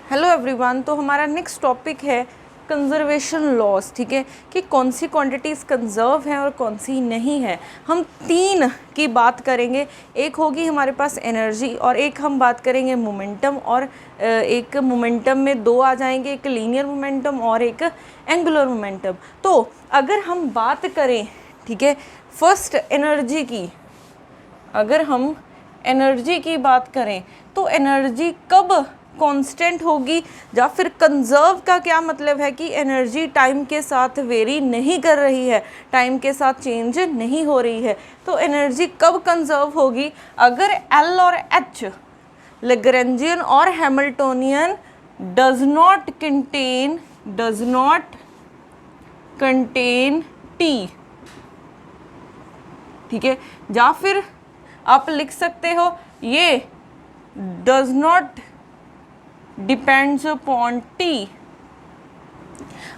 Hello everyone. तो हमारा next topic है कंजर्वेशन लॉस। ठीक है, कि कौन सी क्वांटिटीज़ कंजर्व हैं और कौन सी नहीं है। हम तीन की बात करेंगे, एक होगी हमारे पास एनर्जी और एक हम बात करेंगे मोमेंटम, और एक मोमेंटम में दो आ जाएंगे, एक लीनियर मोमेंटम और एक एंगुलर मोमेंटम। तो अगर हम बात करें, ठीक है, फर्स्ट एनर्जी की, अगर हम एनर्जी की बात करें तो एनर्जी कब कांस्टेंट होगी, या फिर कंजर्व का क्या मतलब है कि एनर्जी टाइम के साथ वेरी नहीं कर रही है, टाइम के साथ चेंज नहीं हो रही है। तो एनर्जी कब कंजर्व होगी, अगर एल और एच लैग्रैन्जियन और Hamiltonian does not contain T. ठीक है, या फिर आप लिख सकते हो ये does not depends upon T.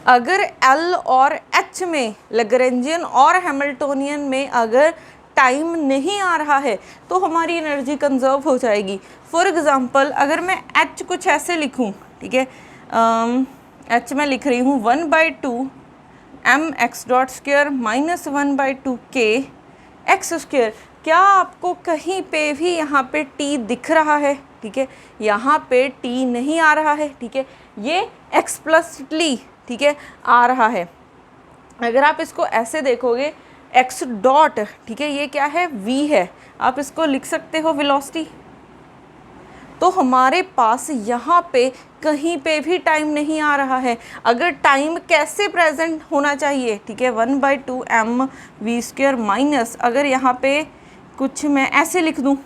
अगर एल और एच में, लैग्रैन्जियन और हैमिल्टोनियन में अगर टाइम नहीं आ रहा है तो हमारी एनर्जी कंजर्व हो जाएगी। फॉर एग्जांपल अगर मैं एच कुछ ऐसे लिखूं, ठीक है, एच मैं लिख रही हूँ 1/2 m x dot square minus 1/2 k x square. क्या आपको कहीं पे भी यहाँ पे टी दिख रहा है? ठीक है, यहाँ पे टी नहीं आ रहा है। ठीक है, ये एक्सप्लिसिटली, ठीक है, आ रहा है। अगर आप इसको ऐसे देखोगे एक्स डॉट, ठीक है, ये क्या है, वी है, आप इसको लिख सकते हो वेलोसिटी। तो हमारे पास यहाँ पे कहीं पे भी टाइम नहीं आ रहा है। अगर टाइम कैसे प्रेजेंट होना चाहिए, ठीक है, 1/2 एम वी स्क्वायर माइनस, अगर यहाँ पे कुछ मैं ऐसे लिख दूँ,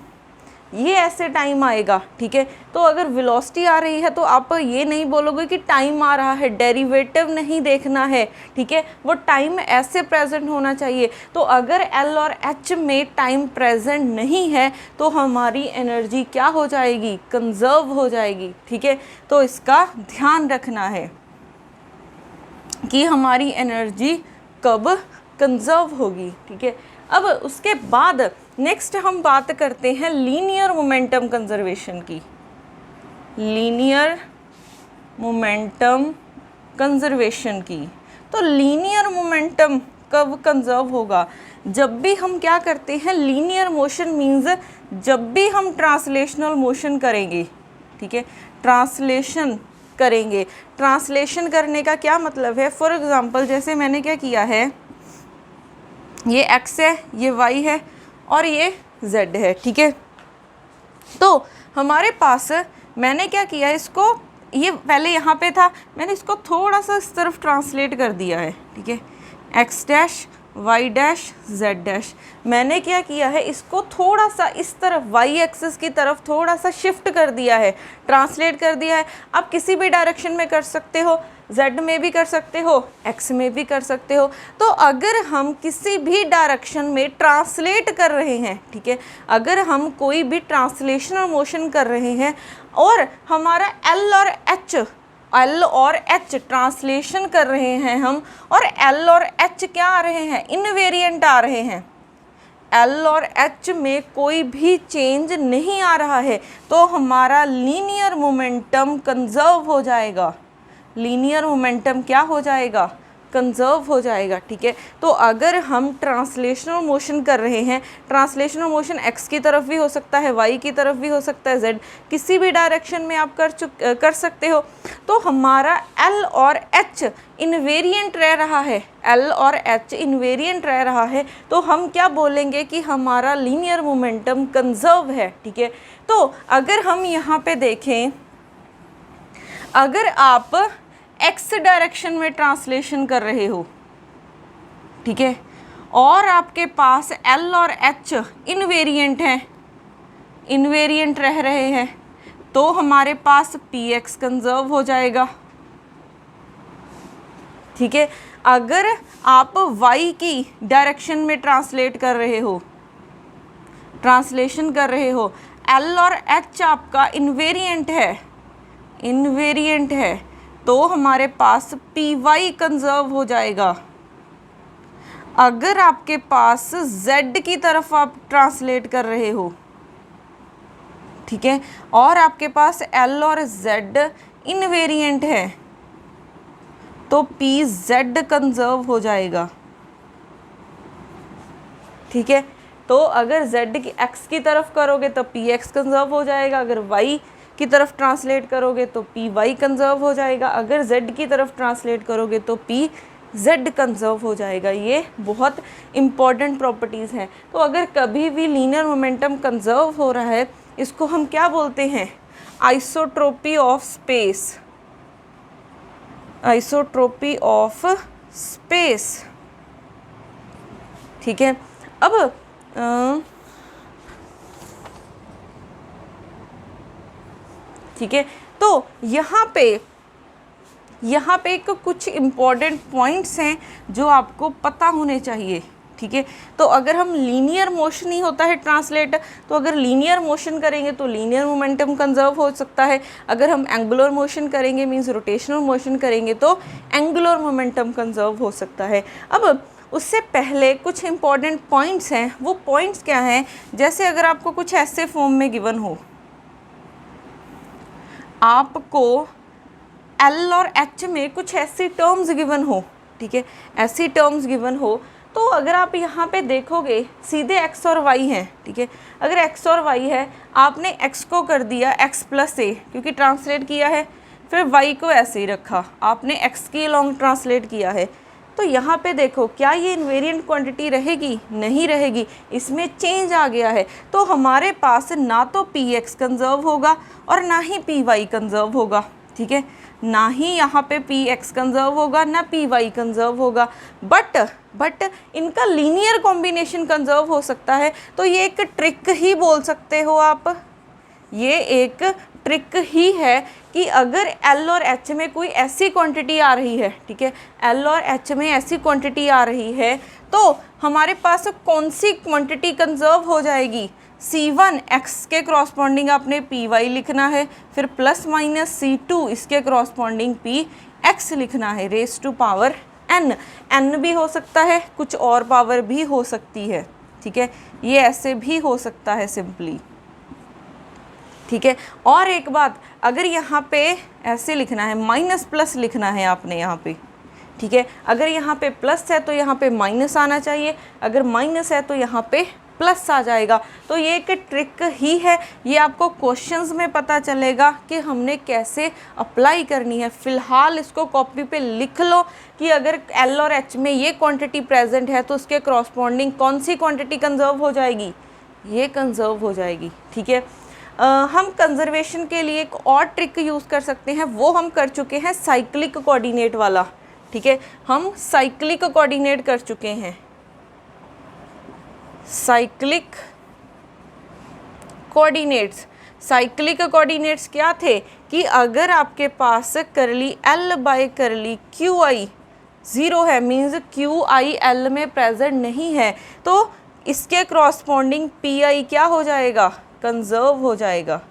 ये ऐसे टाइम आएगा। ठीक है, तो अगर वेलोसिटी आ रही है तो आप ये नहीं बोलोगे कि टाइम आ रहा है, डेरिवेटिव नहीं देखना है। ठीक है, वो टाइम ऐसे प्रेजेंट होना चाहिए। तो अगर एल और एच में टाइम प्रेजेंट नहीं है तो हमारी एनर्जी क्या हो जाएगी, कंजर्व हो जाएगी। ठीक है, तो इसका ध्यान रखना है कि हमारी एनर्जी कब कंजर्व होगी। ठीक है, अब उसके बाद नेक्स्ट हम बात करते हैं लीनियर मोमेंटम कंजर्वेशन की। लीनियर मोमेंटम कंजर्वेशन की, तो लीनियर मोमेंटम कब कंजर्व होगा, जब भी हम क्या करते हैं, लीनियर मोशन मीन्स जब भी हम ट्रांसलेशनल मोशन करेंगे। ठीक है, ट्रांसलेशन करेंगे। ट्रांसलेशन करने का क्या मतलब है, फॉर एग्जांपल जैसे मैंने क्या किया है, ये x है, ये y है और ये z है। ठीक है, तो हमारे पास मैंने क्या किया, इसको, ये पहले यहाँ पे था, मैंने इसको थोड़ा सा इस तरफ ट्रांसलेट कर दिया है। ठीक है, x dash y dash z dash, मैंने क्या किया है, इसको थोड़ा सा इस तरफ y एक्सिस की तरफ थोड़ा सा शिफ्ट कर दिया है, ट्रांसलेट कर दिया है। आप किसी भी डायरेक्शन में कर सकते हो, z में भी कर सकते हो, x में भी कर सकते हो। तो अगर हम किसी भी डायरेक्शन में ट्रांसलेट कर रहे हैं, ठीक है, अगर हम कोई भी ट्रांसलेशनल मोशन कर रहे हैं और हमारा एल और एच ट्रांसलेशन कर रहे हैं हम, और एल और एच क्या आ रहे हैं, इनवेरिएंट आ रहे हैं, एल और एच में कोई भी चेंज नहीं आ रहा है, तो हमारा लीनियर मोमेंटम कंजर्व हो जाएगा। लीनियर मोमेंटम क्या हो जाएगा, कंजर्व हो जाएगा। ठीक है, तो अगर हम ट्रांसलेशनल मोशन कर रहे हैं, ट्रांसलेशनल मोशन x की तरफ भी हो सकता है, y की तरफ भी हो सकता है, z, किसी भी डायरेक्शन में आप कर सकते हो, तो हमारा l और h इनवेरिएंट रह रहा है, l और h इनवेरिएंट रह रहा है, तो हम क्या बोलेंगे कि हमारा लीनियर मोमेंटम कंजर्व है। ठीक है, तो अगर हम यहाँ पे देखें, अगर आप x डायरेक्शन में ट्रांसलेशन कर रहे हो, ठीक है, और आपके पास l और h इनवेरिएंट हैं, इनवेरिएंट रह रहे हैं, तो हमारे पास px कंजर्व हो जाएगा। ठीक है, अगर आप y की डायरेक्शन में ट्रांसलेट कर रहे हो, ट्रांसलेशन कर रहे हो, l और h आपका इनवेरिएंट है, तो हमारे पास py कंजर्व हो जाएगा। अगर आपके पास z की तरफ आप ट्रांसलेट कर रहे हो, ठीक है, और आपके पास L और Z इनवेरिएंट है तो पी जेड कंजर्व हो जाएगा, ठीक है। तो अगर z की x की तरफ करोगे तो पी एक्स कंजर्व हो जाएगा, अगर y की तरफ ट्रांसलेट करोगे तो पी वाई कंजर्व हो जाएगा, अगर z की तरफ ट्रांसलेट करोगे तो पी z कंजर्व हो जाएगा। ये बहुत इंपॉर्टेंट प्रॉपर्टीज़ हैं। तो अगर कभी भी लीनियर मोमेंटम कंजर्व हो रहा है, इसको हम क्या बोलते हैं? Isotropy of space, isotropy of space, ठीक है। अब ठीक है, तो यहाँ पे एक कुछ इम्पॉर्टेंट पॉइंट्स हैं जो आपको पता होने चाहिए, ठीक है। तो अगर हम लीनियर मोशन ही होता है ट्रांसलेट, तो अगर लीनियर मोशन करेंगे तो लीनियर मोमेंटम कंजर्व हो सकता है, अगर हम एंगुलर मोशन करेंगे मींस रोटेशनल मोशन करेंगे तो एंगुलर मोमेंटम कंजर्व हो सकता है। अब उससे पहले कुछ इम्पॉर्टेंट पॉइंट्स हैं, वो पॉइंट्स क्या हैं? जैसे अगर आपको कुछ ऐसे फॉर्म में गिवन हो, आपको एल और एच में कुछ ऐसी टर्म्स गिवन हो, ठीक है, ऐसी टर्म्स गिवन हो, तो अगर आप यहाँ पे देखोगे सीधे x और y हैं, ठीक है। अगर x और y है, आपने x को कर दिया x प्लस ए क्योंकि ट्रांसलेट किया है, फिर y को ऐसे ही रखा, आपने x के लॉन्ग ट्रांसलेट किया है। तो यहाँ पे देखो, क्या ये इन्वेरिएंट क्वांटिटी रहेगी? नहीं रहेगी, इसमें चेंज आ गया है। तो हमारे पास ना तो पी एक्स कंजर्व होगा और ना ही पी वाई कंजर्व होगा, ठीक है। ना ही यहाँ पे पी एक्स कंजर्व होगा, ना पी वाई कंजर्व होगा, बट इनका लीनियर कॉम्बिनेशन कंजर्व हो सकता है। तो ये एक ट्रिक ही बोल सकते हो आप, ये एक ट्रिक ही है कि अगर L और H में कोई ऐसी क्वांटिटी आ रही है, ठीक है, L और H में ऐसी क्वांटिटी आ रही है, तो हमारे पास कौन सी क्वांटिटी कंजर्व हो जाएगी? C1 x के क्रॉसपॉन्डिंग आपने py लिखना है, फिर प्लस माइनस C2 इसके क्रॉसपॉन्डिंग px लिखना है, रेस टू पावर n भी हो सकता है, कुछ और पावर भी हो सकती है, ठीक है, ये ऐसे भी हो सकता है सिंपली, ठीक है। और एक बात, अगर यहाँ पे ऐसे लिखना है, माइनस प्लस लिखना है आपने यहाँ पे, ठीक है, अगर यहाँ पे प्लस है तो यहाँ पे माइनस आना चाहिए, अगर माइनस है तो यहाँ पे प्लस आ जाएगा। तो ये एक ट्रिक ही है, ये आपको क्वेश्चंस में पता चलेगा कि हमने कैसे अप्लाई करनी है। फ़िलहाल इसको कॉपी पे लिख लो कि अगर L और H में ये क्वांटिटी प्रेजेंट है तो उसके क्रॉसपॉन्डिंग कौन सी क्वांटिटी कंजर्व हो जाएगी? ये कंजर्व हो जाएगी, ठीक है। हम कंजर्वेशन के लिए एक और ट्रिक यूज़ कर सकते हैं, वो हम कर चुके हैं साइक्लिक कोऑर्डिनेट वाला, ठीक है, हम साइक्लिक कोऑर्डिनेट कर चुके हैं। साइक्लिक कोऑर्डिनेट्स, साइक्लिक कोऑर्डिनेट्स क्या थे कि अगर आपके पास करली L बाय करली QI ज़ीरो है, मीन्स QI L में प्रेजेंट नहीं है, तो इसके क्रॉसपॉन्डिंग PI क्या हो जाएगा? कंजर्व हो जाएगा,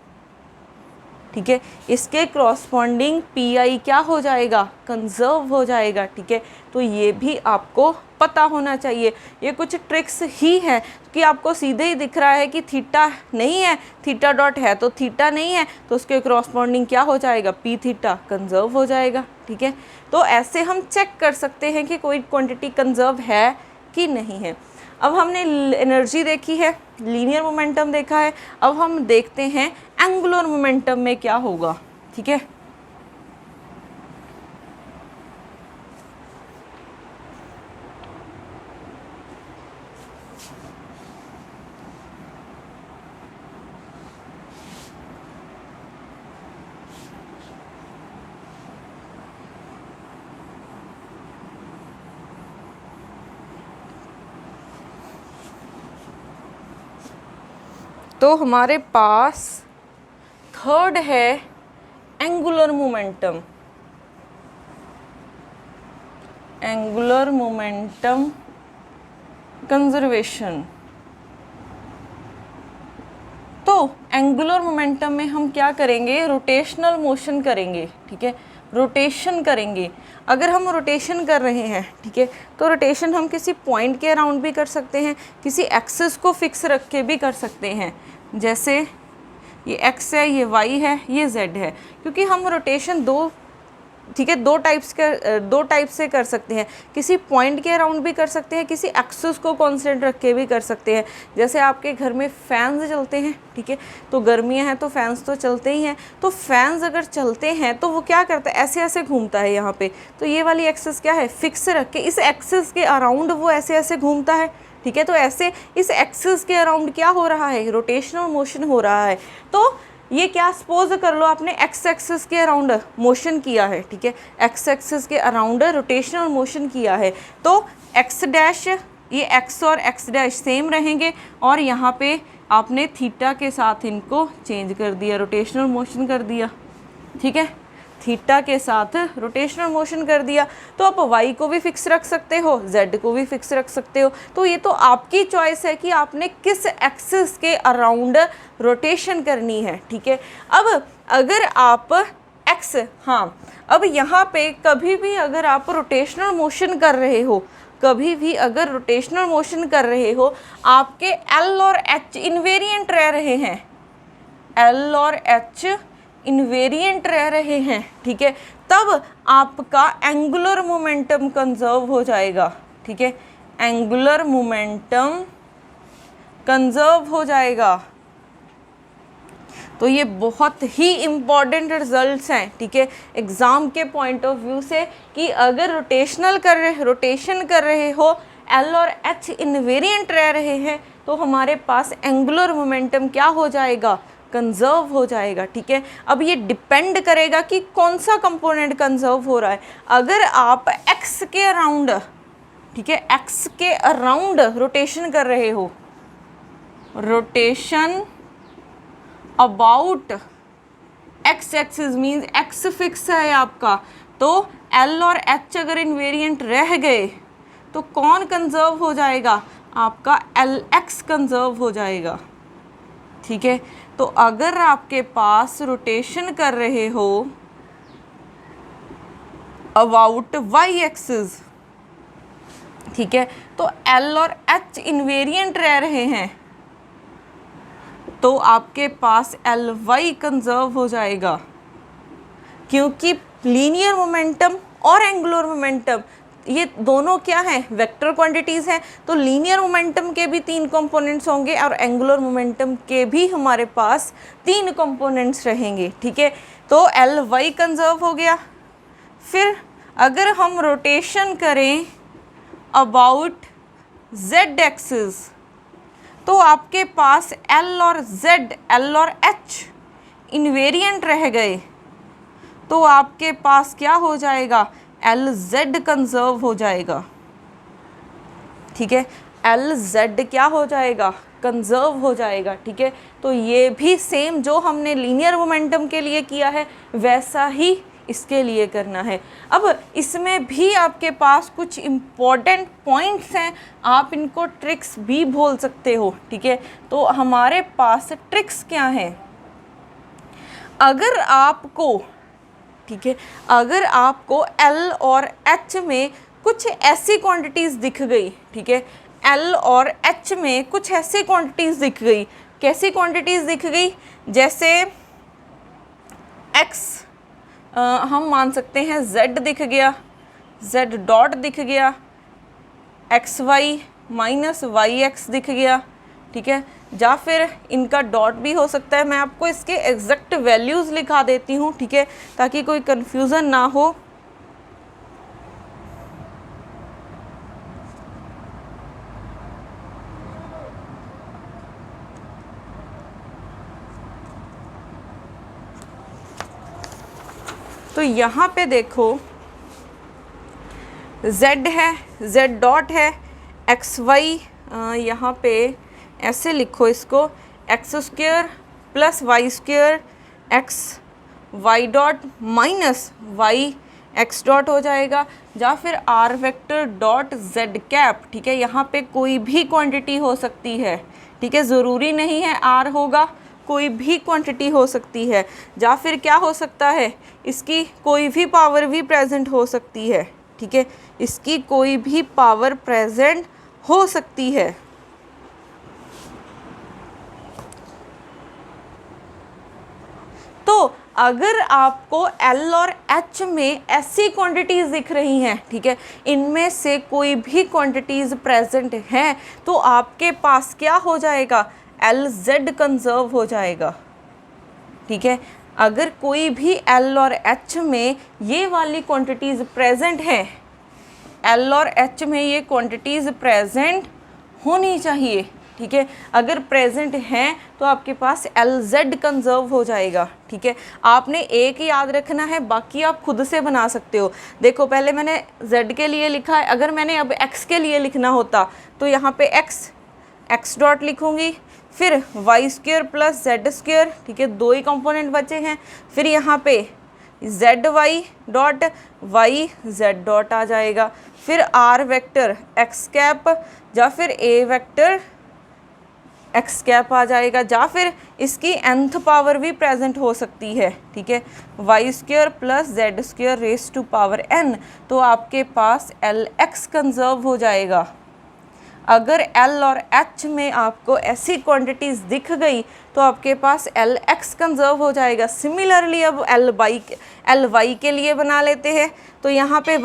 ठीक है, इसके क्रॉसपॉन्डिंग PI क्या हो जाएगा? कंजर्व हो जाएगा, ठीक है। तो ये भी आपको पता होना चाहिए। ये कुछ ट्रिक्स ही हैं कि आपको सीधे ही दिख रहा है कि थीटा नहीं है, थीटा डॉट है तो थीटा नहीं है, तो उसके क्रॉसपॉन्डिंग क्या हो जाएगा? P थीटा कंजर्व हो जाएगा, ठीक है। तो ऐसे हम चेक कर सकते हैं कि कोई क्वांटिटी कंजर्व है कि नहीं है। अब हमने एनर्जी देखी है, लीनियर मोमेंटम देखा है, अब हम देखते हैं एंगुलर मोमेंटम में क्या होगा, ठीक है। तो हमारे पास थर्ड है angular momentum, angular momentum conservation. तो एंगुलर मोमेंटम में हम क्या करेंगे? रोटेशनल मोशन करेंगे, ठीक है, रोटेशन करेंगे। अगर हम रोटेशन कर रहे हैं, ठीक है, तो रोटेशन हम किसी पॉइंट के अराउंड भी कर सकते हैं, किसी एक्सिस को फिक्स रख के भी कर सकते हैं। जैसे ये x है, ये y है, ये z है, क्योंकि हम रोटेशन दो, ठीक है, दो टाइप से कर सकते हैं। किसी पॉइंट के अराउंड भी कर सकते हैं, किसी एक्सिस को कांस्टेंट रख के भी कर सकते हैं। जैसे आपके घर में फैंस चलते हैं, ठीक है, तो गर्मियां हैं तो फैंस तो चलते ही हैं। तो फैंस अगर चलते हैं तो वो क्या करता है, ऐसे ऐसे घूमता है यहाँ पे। तो ये वाली एक्सिस क्या है, फिक्स रख के इस एक्सिस के अराउंड वो ऐसे ऐसे घूमता है, ठीक है। तो ऐसे इस एक्सिस के अराउंड क्या हो रहा है, रोटेशनल मोशन हो रहा है। तो ये क्या, सपोज कर लो आपने एक्स एक्सिस के अराउंड मोशन किया है, ठीक है, एक्स एक्सिस के अराउंड रोटेशनल मोशन किया है, तो एक्स डैश, ये एक्स और एक्स डैश सेम रहेंगे, और यहाँ पे आपने थीटा के साथ इनको चेंज कर दिया, रोटेशनल मोशन कर दिया, ठीक है, थीटा के साथ रोटेशनल मोशन कर दिया। तो आप y को भी फिक्स रख सकते हो, z को भी फिक्स रख सकते हो। तो ये तो आपकी चॉइस है कि आपने किस एक्सिस के अराउंड रोटेशन करनी है, ठीक है। अब अगर आप x, हाँ, अब यहाँ पे कभी भी अगर आप रोटेशनल मोशन कर रहे हो, कभी भी अगर रोटेशनल मोशन कर रहे हो, आपके l और h इनवेरिएंट रह रहे हैं, l और h इनवेरिएंट रह रहे हैं, ठीक है, तब आपका एंगुलर मोमेंटम कंजर्व हो जाएगा, ठीक है, एंगुलर मोमेंटम कंजर्व हो जाएगा। तो ये बहुत ही इम्पॉर्टेंट रिजल्ट्स हैं, ठीक है, एग्ज़ाम के पॉइंट ऑफ व्यू से, कि अगर रोटेशन कर रहे हो, एल और एच इनवेरिएंट रह रहे हैं, तो हमारे पास एंगुलर मोमेंटम क्या हो जाएगा, कंजर्व हो जाएगा, ठीक है। अब ये डिपेंड करेगा कि कौन सा कंपोनेंट कंजर्व हो रहा है। अगर आप एक्स के अराउंड, ठीक है, एक्स के अराउंड रोटेशन कर रहे हो, rotation about x axis means x fix है आपका, तो एल और एच अगर इनवेरिएंट रह गए तो कौन कंजर्व हो जाएगा, आपका एल एक्स कंजर्व हो जाएगा, ठीक है। तो अगर आपके पास रोटेशन कर रहे हो अबाउट वाई एक्सिस, ठीक है, तो एल और एच इनवेरिएंट रह रहे हैं, तो आपके पास एल वाई कंजर्व हो जाएगा, क्योंकि लीनियर मोमेंटम और एंगुलर मोमेंटम ये दोनों क्या हैं, वेक्टर क्वांटिटीज़ हैं। तो लीनियर मोमेंटम के भी 3 कंपोनेंट्स होंगे और एंगुलर मोमेंटम के भी हमारे पास 3 कंपोनेंट्स रहेंगे, ठीक है। तो एल वाई कंजर्व हो गया। फिर अगर हम रोटेशन करें अबाउट जेड एक्सिस, तो आपके पास एल और जेड, एल और एच इनवेरिएंट रह गए, तो आपके पास क्या हो जाएगा, एल जेड कंजर्व हो जाएगा, ठीक है, एल जेड क्या हो जाएगा, कंजर्व हो जाएगा, ठीक है। तो ये भी सेम जो हमने लीनियर मोमेंटम के लिए किया है वैसा ही इसके लिए करना है। अब इसमें भी आपके पास कुछ इम्पॉर्टेंट पॉइंट्स हैं, आप इनको ट्रिक्स भी बोल सकते हो, ठीक है। तो हमारे पास ट्रिक्स क्या हैं, अगर आपको, ठीक है, अगर आपको एल और एच में कुछ ऐसी क्वांटिटीज़ दिख गई, ठीक है, एल और एच में कुछ ऐसी क्वांटिटीज़ दिख गई, कैसी क्वांटिटीज़ दिख गई, जैसे एक्स हम मान सकते हैं z दिख गया, z डॉट दिख गया, x y minus y x दिख गया, ठीक है, या फिर इनका डॉट भी हो सकता है। मैं आपको इसके एग्जैक्ट वैल्यूज़ लिखा देती हूँ, ठीक है, ताकि कोई कन्फ्यूज़न ना हो। तो यहाँ पे देखो z है, z डॉट है, एक्स वाई, यहाँ पे ऐसे लिखो इसको, x square plus y square x y dot minus y x dot हो जाएगा, या फिर are vector dot z cap, ठीक है। यहाँ पे कोई भी क्वांटिटी हो सकती है, ठीक है, ज़रूरी नहीं है आर होगा, कोई भी क्वांटिटी हो सकती है, या फिर क्या हो सकता है, इसकी कोई भी पावर भी प्रेजेंट हो सकती है, ठीक है, इसकी कोई भी पावर प्रेजेंट हो सकती है। तो अगर आपको L और H में ऐसी क्वांटिटीज़ दिख रही हैं, ठीक है, इनमें से कोई भी क्वांटिटीज़ प्रेजेंट हैं, तो आपके पास क्या हो जाएगा, LZ कंजर्व हो जाएगा। ठीक है, अगर कोई भी L और H में ये वाली क्वांटिटीज़ प्रेजेंट हैं, L और H में ये क्वांटिटीज़ प्रेजेंट होनी चाहिए। ठीक है, अगर प्रेजेंट हैं तो आपके पास LZ कंजर्व हो जाएगा। ठीक है, आपने एक याद रखना है, बाकी आप खुद से बना सकते हो। देखो पहले मैंने Z के लिए लिखा है, अगर मैंने अब X के लिए लिखना होता तो यहाँ पे x डॉट लिखूँगी, फिर y square plus z square. ठीक है, दो ही कंपोनेंट बचे हैं, फिर यहाँ पे Z Y dot Y Z dot आ जाएगा, फिर आर वेक्टर एक्स कैप या फिर ए वेक्टर एक्स कैप आ जाएगा, या फिर इसकी nth पावर भी प्रेजेंट हो सकती है। ठीक है, y square plus z square raise to power n, तो आपके पास LX कंजर्व हो जाएगा। अगर L और H में आपको ऐसी क्वांटिटीज़ दिख गई तो आपके पास LX कंजर्व हो जाएगा। सिमिलरली अब LY के लिए बना लेते हैं, तो यहाँ पे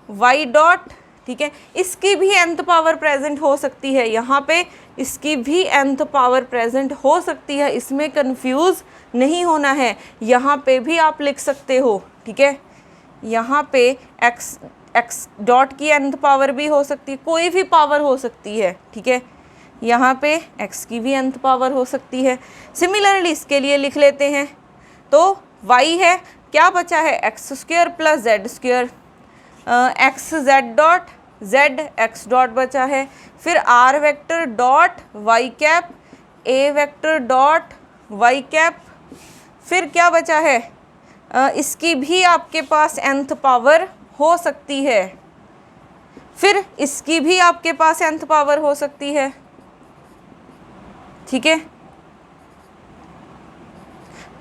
y डॉट, ठीक है, इसकी भी nth पावर प्रेजेंट हो सकती है, यहाँ पे इसकी भी nth पावर प्रेजेंट हो सकती है, इसमें कंफ्यूज नहीं होना है। यहाँ पे भी आप लिख सकते हो, ठीक है, यहाँ पे x डॉट की nth पावर भी हो सकती है, कोई भी पावर हो सकती है। ठीक है, यहाँ पे x की भी nth पावर हो सकती है। सिमिलरली इसके लिए लिख लेते हैं, तो y है, क्या बचा है, x square plus z square, x z dot z x dot बचा है, फिर are vector dot y cap a vector dot y cap, फिर क्या बचा है, इसकी भी आपके पास nth पावर हो सकती है, फिर इसकी भी आपके पास nth पावर हो सकती है। ठीक है,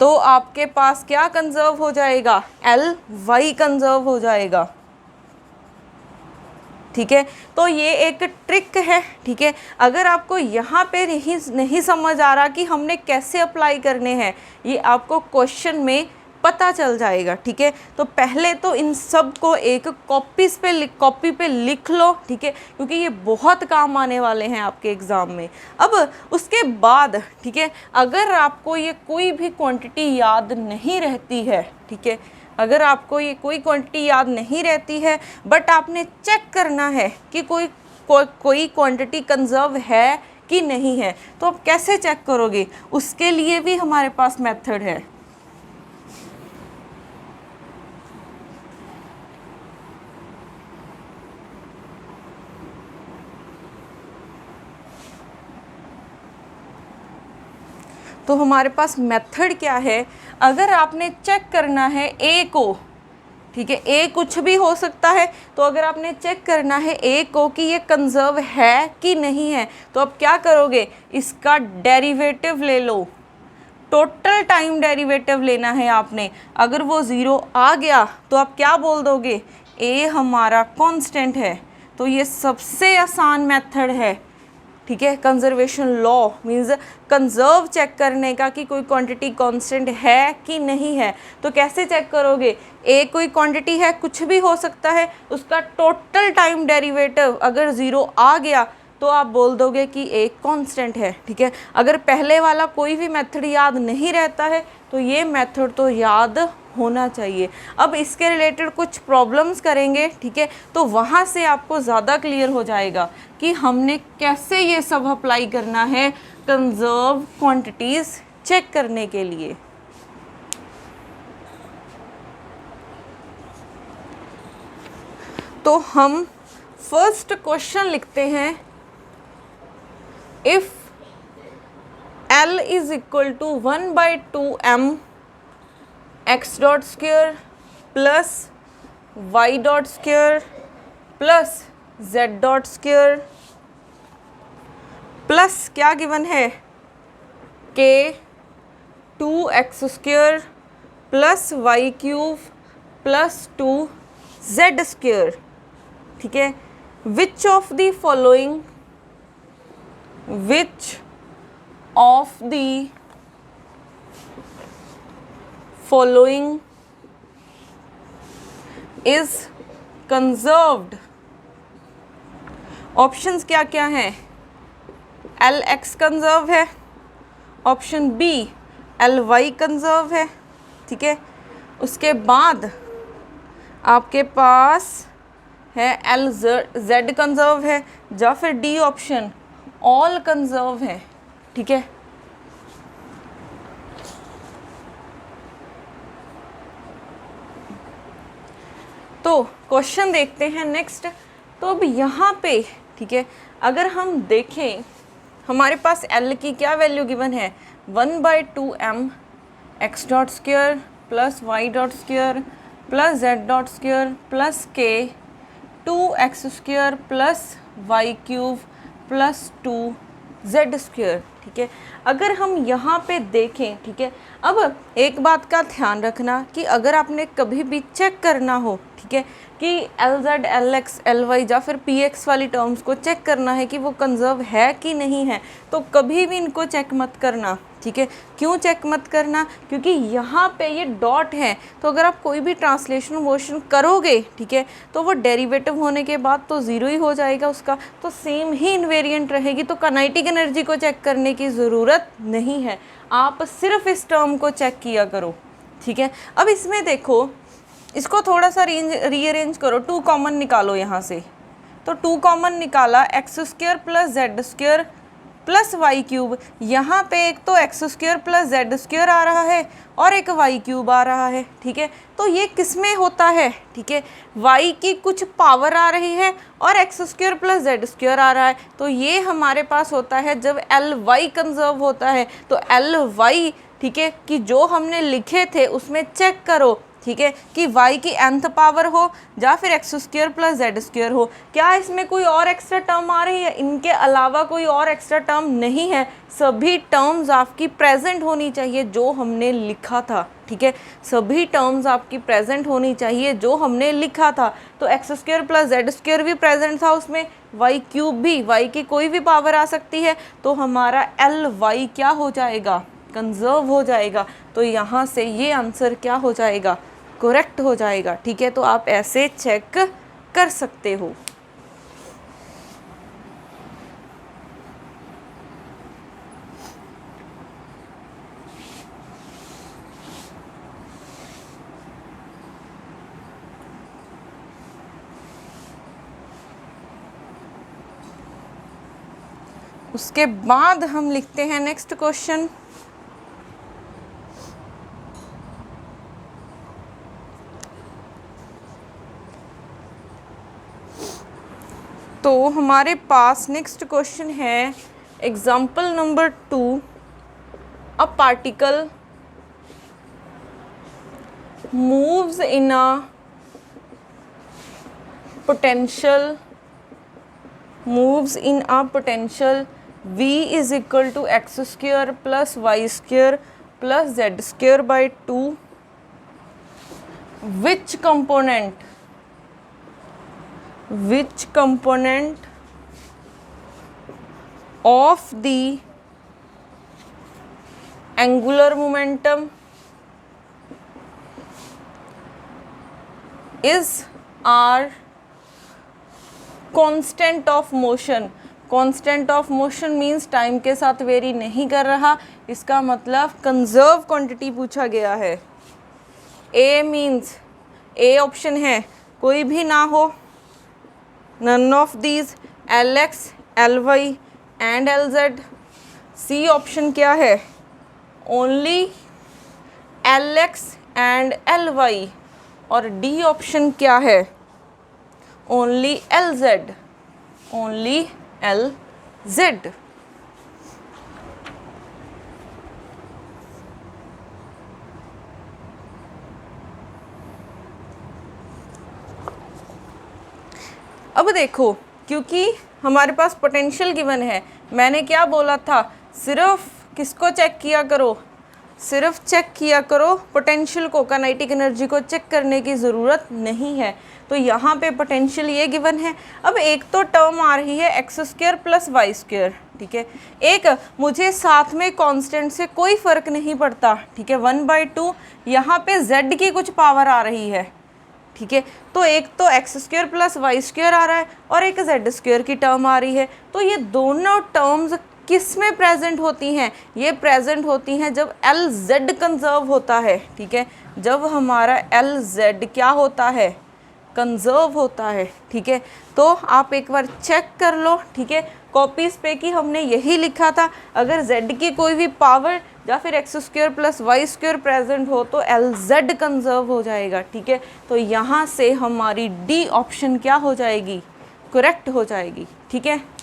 तो आपके पास क्या कंजर्व हो जाएगा, LY कंजर्व हो जाएगा। ठीक है, तो ये एक ट्रिक है। ठीक है, अगर आपको यहाँ पे नहीं समझ आ रहा कि हमने कैसे अप्लाई करने हैं, ये आपको क्वेश्चन में पता चल जाएगा। ठीक है, तो पहले तो इन सब को एक कॉपी पे लिख लो। ठीक है, क्योंकि ये बहुत काम आने वाले हैं आपके एग्ज़ाम में। अब उसके बाद, ठीक है, अगर आपको ये कोई भी क्वांटिटी याद नहीं रहती है, ठीक है, अगर आपको ये कोई क्वांटिटी याद नहीं रहती है, बट आपने चेक करना है कि कोई क्वांटिटी कंजर्व है कि नहीं है, तो आप कैसे चेक करोगे, उसके लिए भी हमारे पास मेथड है। तो हमारे पास मेथड क्या है, अगर आपने चेक करना है ए को, ठीक है, ए कुछ भी हो सकता है, तो अगर आपने चेक करना है ए को कि ये कंजर्व है कि नहीं है, तो आप क्या करोगे, इसका डेरिवेटिव ले लो, टोटल टाइम डेरिवेटिव लेना है आपने। अगर वो 0 आ गया तो आप क्या बोल दोगे, ए हमारा कांस्टेंट है। तो ये सबसे आसान मेथड है। ठीक है, conservation law means conserve check करने का कि कोई क्वांटिटी कांस्टेंट है कि नहीं है। तो कैसे चेक करोगे, ए कोई क्वांटिटी है, कुछ भी हो सकता है, उसका टोटल टाइम डेरिवेटिव अगर 0 आ गया तो आप बोल दोगे कि एक कांस्टेंट है। ठीक है, अगर पहले वाला कोई भी मेथड याद नहीं रहता है तो ये मेथड तो याद होना चाहिए। अब इसके रिलेटेड कुछ प्रॉब्लम्स करेंगे, ठीक है, तो वहाँ से आपको ज़्यादा क्लियर हो जाएगा कि हमने कैसे ये सब अप्लाई करना है कंजर्व क्वांटिटीज़ चेक करने के लिए। तो हम फर्स्ट क्वेश्चन लिखते हैं, if L is equal to 1/2m x dot square plus y dot square plus z dot square plus क्या गिवन है, k 2x square plus y cube plus 2z square। ठीक है, which of the following following is conserved. Options क्या क्या हैं? Lx conserve है, option B Ly conserve है, ठीक है। उसके बाद आपके पास है Lz कंजर्व है, या फिर डी ऑप्शन ऑल कंजर्व है, ठीक है। तो क्वेश्चन देखते हैं नेक्स्ट। तो अब यहाँ पे, ठीक है, अगर हम देखें हमारे पास L की क्या वैल्यू गिवन है, 1/2m x dot square plus y dot square plus z dot square plus k 2x square plus y cube plus 2z square, ठीक है। अगर हम यहाँ पे देखें, ठीक है, अब एक बात का ध्यान रखना कि अगर आपने कभी भी चेक करना हो, ठीक है, कि Lz, Lx, Ly या फिर Px वाली टर्म्स को चेक करना है कि वो कंजर्व है कि नहीं है, तो कभी भी इनको चेक मत करना, ठीक है। क्यों चेक मत करना? क्योंकि यहाँ पे ये डॉट है, तो अगर आप कोई भी ट्रांसलेशन मोशन करोगे, ठीक है, तो वो डेरिवेटिव होने के बाद तो ज़ीरो ही हो जाएगा उसका, तो सेम ही इन्वेरिएंट रहेगी, तो काइनेटिक एनर्जी को चेक करने की ज़रूरत नहीं है। आप सिर्फ इस टर्म को चेक किया करो, ठीक है। अब इसमें देखो, इसको थोड़ा सा रीअरेंज करो, 2 कॉमन निकालो यहाँ से। तो 2 कॉमन निकाला, X square plus Z square plus Y cube. यहाँ पे एक तो X square plus Z square आ रहा है और एक वाई क्यूब आ रहा है, ठीक है। तो ये किस में होता है, ठीक है, वाई की कुछ पावर आ रही है और X square plus Z square आ रहा है। तो ये हमारे पास होता है जब एल वाई कंजर्व होता है। तो एल वाई, ठीक है, कि जो हमने लिखे थे उसमें चेक करो, ठीक है, कि y की nth पावर हो या फिर x square plus Z square हो। क्या इसमें कोई और एक्स्ट्रा टर्म आ रही है? इनके अलावा कोई और एक्स्ट्रा टर्म नहीं है। सभी टर्म्स आपकी प्रेजेंट होनी चाहिए जो हमने लिखा था, ठीक है। सभी टर्म्स आपकी प्रेजेंट होनी चाहिए जो हमने लिखा था। तो X square plus Z square भी प्रेजेंट था उसमें, वाई क्यूब भी, वाई की कोई भी पावर आ सकती है। तो हमारा एल वाई क्या हो जाएगा? कंजर्व हो जाएगा। तो यहाँ से ये आंसर क्या हो जाएगा? करेक्ट हो जाएगा, ठीक है। तो आप ऐसे चेक कर सकते हो। उसके बाद हम लिखते हैं नेक्स्ट क्वेश्चन। तो हमारे पास नेक्स्ट क्वेश्चन है example number 2। A particle moves in a potential v is equal to x square plus y square plus z square by 2, which component of the angular momentum is r constant of motion। Constant of motion means time के साथ very नहीं कर रहा, इसका मतलब conserve quantity पूछा गया है। ए मीन्स, ए ऑप्शन है कोई भी ना हो, none of these, L x, L y and L z. C option क्या है? Only L x and L y. और डी ऑप्शन क्या है? Only L z, only L z. अब देखो, क्योंकि हमारे पास पोटेंशियल गिवन है, मैंने क्या बोला था? सिर्फ किसको चेक किया करो? सिर्फ चेक किया करो पोटेंशियल को, काइनेटिक एनर्जी को चेक करने की ज़रूरत नहीं है। तो यहाँ पे पोटेंशियल ये गिवन है। अब एक तो टर्म आ रही है x square plus y square, ठीक है। एक मुझे साथ में कांस्टेंट से कोई फर्क नहीं पड़ता, ठीक है, 1/2 यहाँ पे z की कुछ पावर आ रही है, ठीक है, तो एक तो x² प्लस y² आ रहा है और एक z² की टर्म आ रही है। तो ये दोनों टर्म्स किस में प्रेजेंट होती हैं? ये प्रेजेंट होती हैं जब LZ कंजर्व होता है, ठीक है, जब हमारा LZ क्या होता है, कंजर्व होता है, ठीक है। तो आप एक बार चेक कर लो, ठीक है, कॉपीज पे कि हमने यही लिखा था, अगर z की कोई भी पावर या फिर x² प्लस y² प्रेजेंट हो तो LZ कंजर्व हो जाएगा, ठीक है। तो यहाँ से हमारी डी ऑप्शन क्या हो जाएगी, करेक्ट हो जाएगी, ठीक है।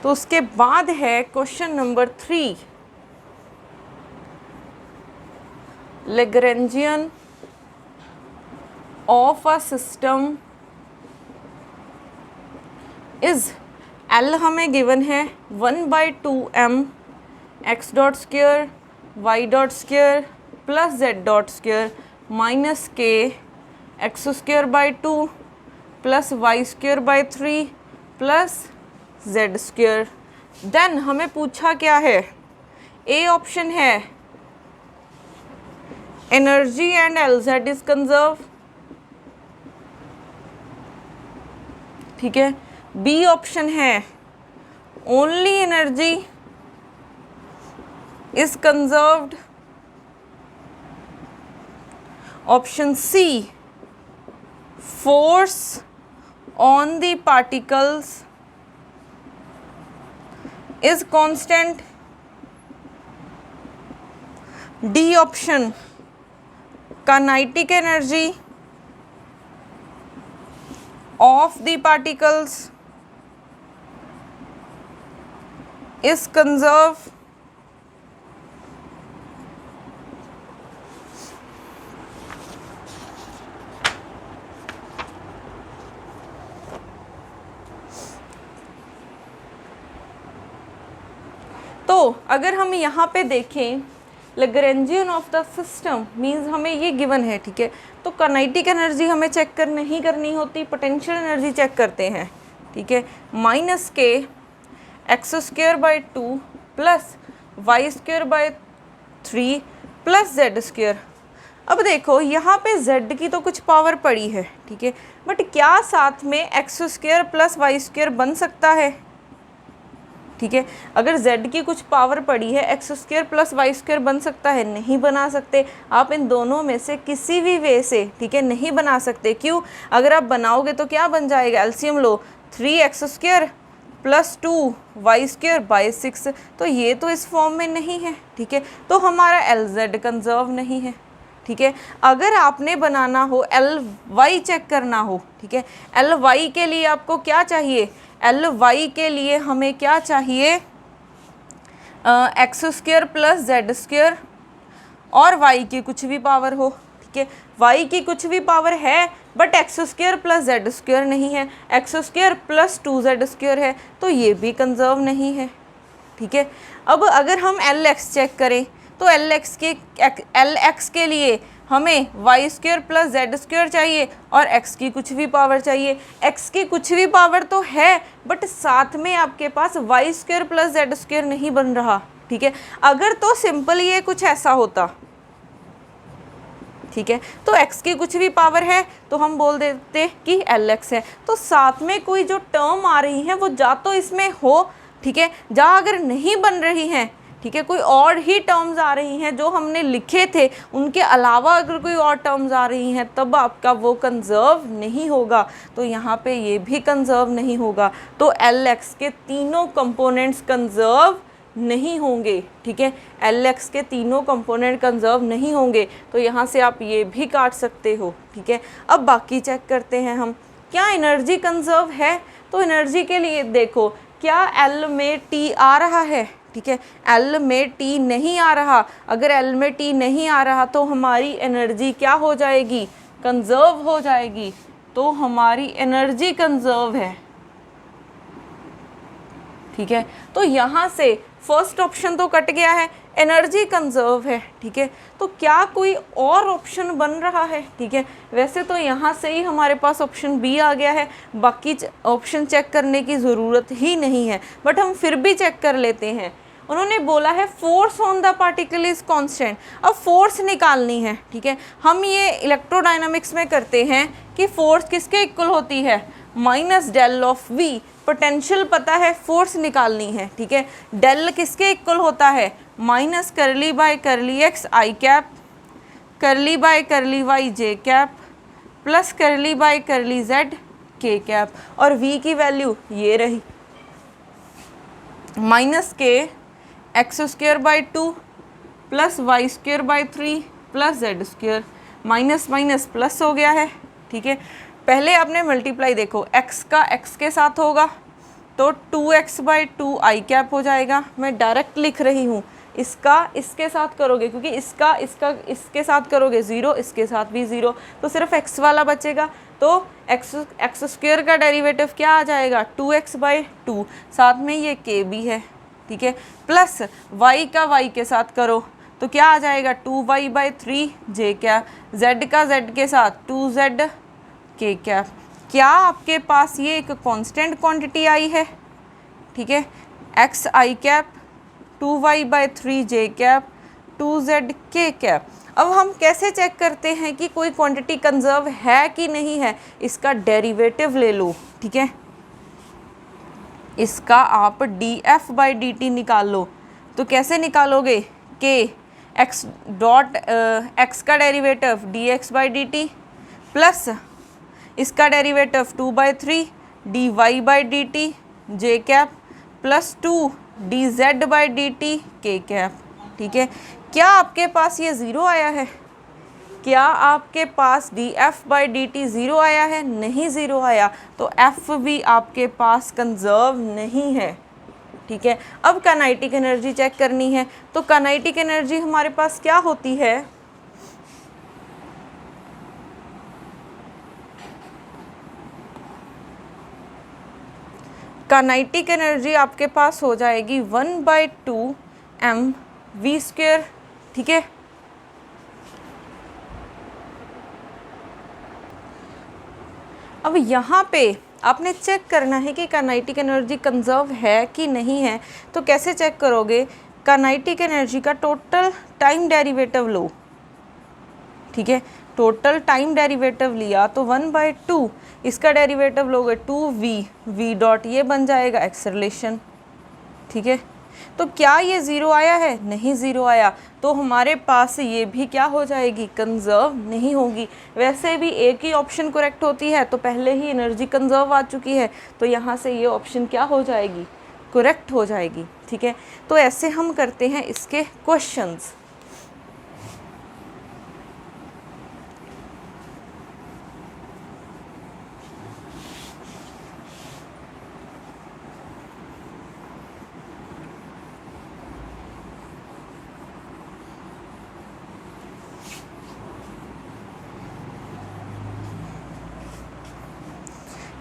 तो उसके बाद है question number 3, Lagrangian of a system is L हमें गिवन है 1/2m x.2 y.2 plus z.2 minus k x²/2 plus y²/3 plus z²। Then हमें पूछा क्या है, ए ऑप्शन है energy and LZ is conserve, ठीक है, बी ऑप्शन है only energy is conserved, option C force on the particles is constant, D option kinetic energy of the particles is conserved, तो अगर हम यहाँ पे देखें Lagrangian of the system means हमें ये गिवन है, ठीक है, तो काइनेटिक एनर्जी हमें चेक नहीं करनी होती, पोटेंशियल एनर्जी चेक करते हैं, ठीक है, -k x² plus y²/3 plus z²। अब देखो यहाँ पे z की तो कुछ पावर पड़ी है, ठीक है, बट क्या साथ में x² प्लस y² बन सकता है, ठीक है, अगर z की कुछ पावर पड़ी है x² प्लस y² बन सकता है, नहीं बना सकते। आप इन दोनों में से किसी भी वे से, ठीक है, नहीं बना सकते। क्यों? अगर आप बनाओगे तो क्या बन जाएगा, एलसीएम लो 3x² प्लस 2y²/6, तो ये तो इस फॉर्म में नहीं है, ठीक है, तो हमारा LZ कंजर्व नहीं है, ठीक है। अगर आपने बनाना हो LY चेक करना हो, ठीक है, LY के लिए आपको क्या चाहिए, LY के लिए हमें क्या चाहिए, x² प्लस z² और y की कुछ भी पावर हो, ठीक है, y की कुछ भी पावर है बट x² प्लस z² नहीं है, x² प्लस 2z² है, तो ये भी कंजर्व नहीं है, ठीक है। अब अगर हम LX चेक करें तो LX के लिए हमें y² प्लस z² चाहिए और x की कुछ भी पावर चाहिए। x की कुछ भी पावर तो है बट साथ में आपके पास y² प्लस z² नहीं बन रहा, ठीक है। अगर तो सिंपल ये कुछ ऐसा होता, ठीक है, तो x की कुछ भी पावर है तो हम बोल देते कि LX है। तो साथ में कोई जो टर्म आ रही है वो जा तो इसमें हो, ठीक है, जा अगर नहीं बन रही हैं, ठीक है, कोई और ही टर्म्स आ रही हैं जो हमने लिखे थे, उनके अलावा अगर कोई और टर्म्स आ रही हैं तब आपका वो कंजर्व नहीं होगा। तो यहाँ पे ये भी कंजर्व नहीं होगा, तो LX के तीनों कंपोनेंट्स कंजर्व नहीं होंगे, ठीक है, LX के तीनों कंपोनेंट कंजर्व नहीं होंगे। तो यहाँ से आप ये भी काट सकते हो, ठीक है। अब बाकी चेक करते हैं हम, क्या एनर्जी कंजर्व है। तो एनर्जी के लिए देखो, क्या L में T आ रहा है, ठीक है, L में T नहीं आ रहा। अगर L में T नहीं आ रहा तो हमारी एनर्जी क्या हो जाएगी, कंजर्व हो जाएगी। तो हमारी एनर्जी कंजर्व है, ठीक है। तो यहाँ से फर्स्ट ऑप्शन तो कट गया है, एनर्जी कंजर्व है, ठीक है। तो क्या कोई और ऑप्शन बन रहा है, ठीक है। वैसे तो यहाँ से ही हमारे पास ऑप्शन बी आ गया है, बाकी ऑप्शन चेक करने की ज़रूरत ही नहीं है, बट हम फिर भी चेक कर लेते हैं। उन्होंने बोला है force on the particle is constant. अब फोर्स निकालनी है, ठीक है। हम ये इलेक्ट्रोडायनामिक्स में करते हैं कि फोर्स किसके इक्वल होती है, minus del of V. Potential पता है, फोर्स निकालनी है, ठीक है। डेल किसके इक्वल होता है, minus curly by curly x i cap, curly by curly y j cap, plus curly by curly z k cap. और वी की वैल्यू ये रही, minus k x square by 2 plus y square by 3 plus Z square. Minus minus plus हो गया है, ठीक है। पहले आपने मल्टीप्लाई देखो, x का x के साथ होगा तो 2x बाई 2 आई कैप हो जाएगा। मैं डायरेक्ट लिख रही हूँ, इसका इसके साथ करोगे क्योंकि इसका इसके साथ करोगे 0, इसके साथ भी 0, तो सिर्फ x वाला बचेगा। तो एक्स स्क्वायर का डेरिवेटिव क्या आ जाएगा, 2x बाई 2, साथ में ये k भी है, ठीक है। प्लस y का y के साथ करो तो क्या आ जाएगा, 2y by 3 J cap, z का z के साथ 2z के कैप। क्या आपके पास ये एक कांस्टेंट क्वांटिटी आई है, ठीक है। x I cap, 2y by 3 J cap, 2z के कैप। अब हम कैसे चेक करते हैं कि कोई क्वांटिटी कंजर्व है कि नहीं है, इसका डेरिवेटिव ले लो, ठीक है। इसका आप df बाई dt निकाल लो। तो कैसे निकालोगे, k x डॉट x का derivative dx by dt plus इसका derivative 2 by 3 dy by dt J cap plus 2 dz by dt K cap, ठीक है। क्या आपके पास ये ज़ीरो आया है, क्या आपके पास df बाई dt ज़ीरो आया है, नहीं ज़ीरो आया, तो f भी आपके पास कंजर्व नहीं है, ठीक है। अब काइनेटिक एनर्जी चेक करनी है, तो काइनेटिक एनर्जी हमारे पास क्या होती है, काइनेटिक एनर्जी आपके पास हो जाएगी 1/2 mv², ठीक है। अब यहाँ पे आपने चेक करना है कि काइनेटिक एनर्जी कंजर्व है कि नहीं है। तो कैसे चेक करोगे, काइनेटिक एनर्जी का टोटल टाइम डेरिवेटिव लो, ठीक है। टोटल टाइम डेरिवेटिव लिया तो 1/2, इसका डेरिवेटिव लोगे 2v, v डॉट ये बन जाएगा एक्सेलरेशन, ठीक है। तो क्या ये ज़ीरो आया है, नहीं ज़ीरो आया, तो हमारे पास ये भी क्या हो जाएगी, कंजर्व नहीं होगी। वैसे भी एक ही ऑप्शन करेक्ट होती है, तो पहले ही एनर्जी कंजर्व आ चुकी है, तो यहाँ से ये ऑप्शन क्या हो जाएगी, करेक्ट हो जाएगी, ठीक है। तो ऐसे हम करते हैं इसके क्वेश्चंस।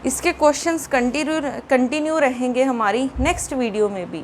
इसके क्वेश्चंस कंटिन्यू रहेंगे हमारी नेक्स्ट वीडियो में भी।